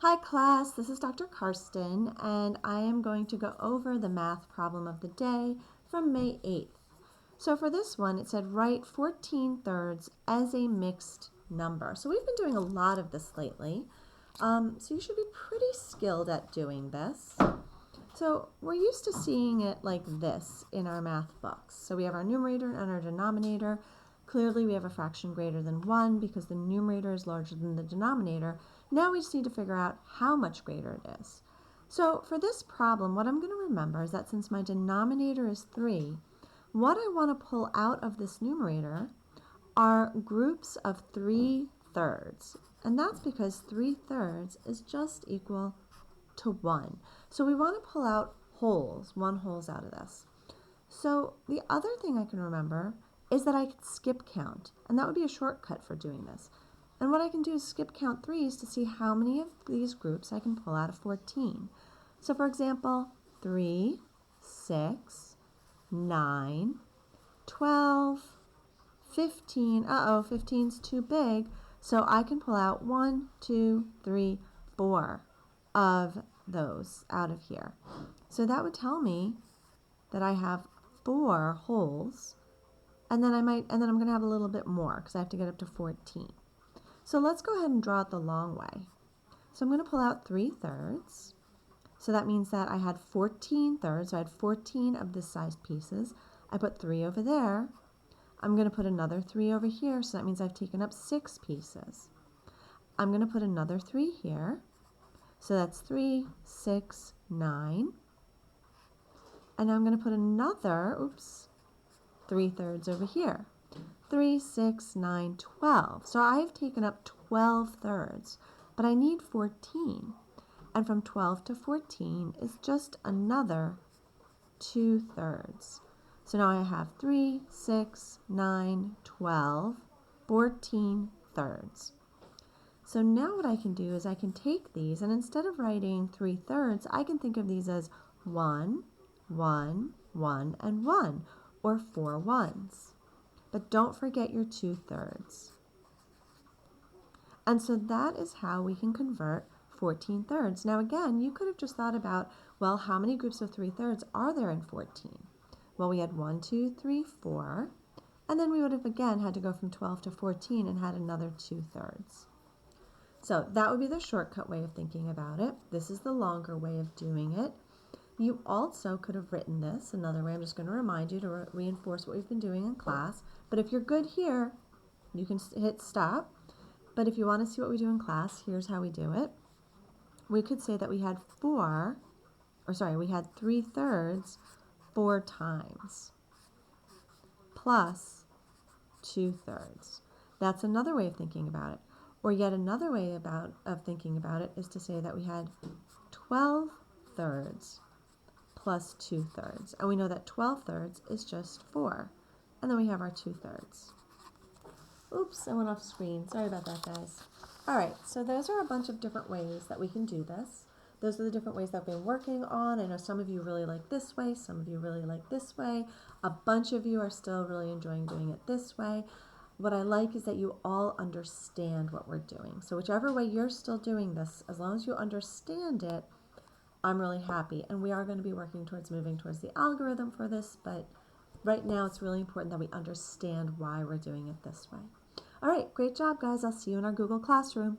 Hi class, this is Dr. Karsten and I am going to go over the math problem of the day from May 8th. So for this one it said write 14 thirds as a mixed number. So we've been doing a lot of this lately. So you should be pretty skilled at doing this. So we're used to seeing it like this in our math books. So we have our numerator and our denominator. Clearly we have a fraction greater than 1 because the numerator is larger than the denominator. Now we just need to figure out how much greater it is. So for this problem, what I'm going to remember is that since my denominator is 3, what I want to pull out of this numerator are groups of 3 thirds. And that's because 3 thirds is just equal to 1. So we want to pull out wholes, 1 wholes out of this. So the other thing I can remember is that I could skip count, and that would be a shortcut for doing this. And what I can do is skip count 3's to see how many of these groups I can pull out of 14. So for example, 3, 6, 9, 12, 15. Uh-oh, 15's too big. So I can pull out 1, 2, 3, 4 of those out of here. So that would tell me that I have 4 wholes, and then I'm going to have a little bit more because I have to get up to 14. So let's go ahead and draw it the long way. So I'm going to pull out 3 thirds. So that means that I had 14 thirds. So I had 14 of this size pieces. I put 3 over there. I'm going to put another 3 over here. So that means I've taken up 6 pieces. I'm going to put another 3 here. So that's 3, 6, 9. And I'm going to put another, 3 thirds over here. 3, 6, 9, 12. So I've taken up 12 thirds, but I need 14. And from 12 to 14 is just another 2 thirds. So now I have 3, 6, 9, 12, 14 thirds. So now what I can do is I can take these, and instead of writing 3 thirds, I can think of these as 1, 1, 1, and 1, or 4 ones. But don't forget your 2 thirds. And so that is how we can convert 14 thirds. Now again, you could have just thought about, well, how many groups of 3 thirds are there in 14? Well, we had 1, 2, 3, 4, and then we would have again had to go from 12 to 14 and had another 2 thirds. So that would be the shortcut way of thinking about it. This is the longer way of doing it. You also could have written this another way. I'm just going to remind you to reinforce what we've been doing in class. But if you're good here, you can hit stop. But if you want to see what we do in class, here's how we do it. We could say that we had 3 thirds 4 times plus 2 thirds. That's another way of thinking about it. Or yet another way of thinking about it is to say that we had 12 thirds plus 2 thirds. And we know that 12 thirds is just 4. And then we have our 2 thirds. Oops, I went off screen. Sorry about that, guys. All right, so those are a bunch of different ways that we can do this. Those are the different ways that we've been working on. I know some of you really like this way, some of you really like this way. A bunch of you are still really enjoying doing it this way. What I like is that you all understand what we're doing. So whichever way you're still doing this, as long as you understand it, I'm really happy. And we are going to be working towards moving towards the algorithm for this, but right now it's really important that we understand why we're doing it this way. All right, great job, guys. I'll see you in our Google Classroom.